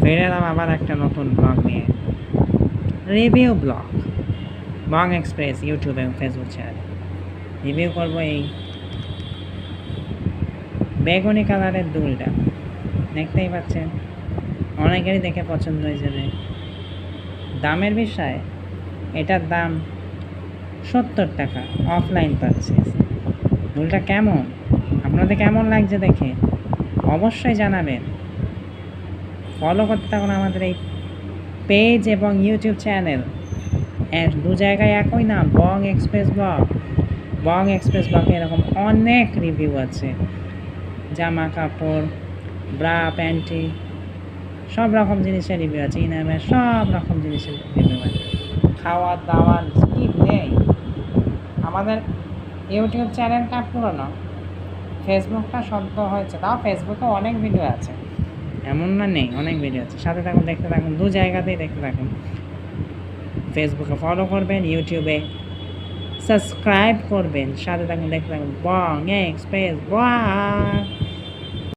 ফিরে এলাম আবার একটা নতুন ব্লগ নিয়ে, রিভিউ ব্লগ। বং এক্সপ্রেস ইউটিউব এবং ফেসবুক চ্যানেল রিভিউ করবো এই বেগুনি কালারের দুলটা। দেখতেই পাচ্ছেন, অনেকেরই দেখে পছন্দ হয়ে যাবে। দামের বিষয়ে এটার দাম 70 টাকা, অফলাইন পারচেস। দুলটা কেমন, আপনাদের কেমন লাগছে দেখে অবশ্যই জানাবেন। ফলো করতে থাকুন আমাদের এই পেজ এবং ইউটিউব চ্যানেল। দু জায়গায় একই নাম, বং এক্সপ্রেস ব্লগ। বং এক্সপ্রেস ব্লগে এরকম অনেক রিভিউ আছে, জামা কাপড়, ব্রা, প্যান্টি, সব রকম জিনিসের রিভিউ আছে। ইনামের সব রকম জিনিসের রিভিউ আছে, খাওয়ার দাওয়ার কি নেই। আমাদের ইউটিউব চ্যানেলটা পুরনো, ফেসবুকটা সদ্য হয়েছে, তাও ফেসবুকে অনেক ভিডিও আছে, এমন না নেই, অনেক ভিডিও আছে। সাথে থাকুন, দেখতে থাকুন, দু জায়গাতেই দেখতে থাকুন। ফেসবুকে ফলো করবেন, ইউটিউবে সাবস্ক্রাইব করবেন, সাথে থাকুন, দেখতে থাকুন। বং এক্সপ্রেস ব্লগ।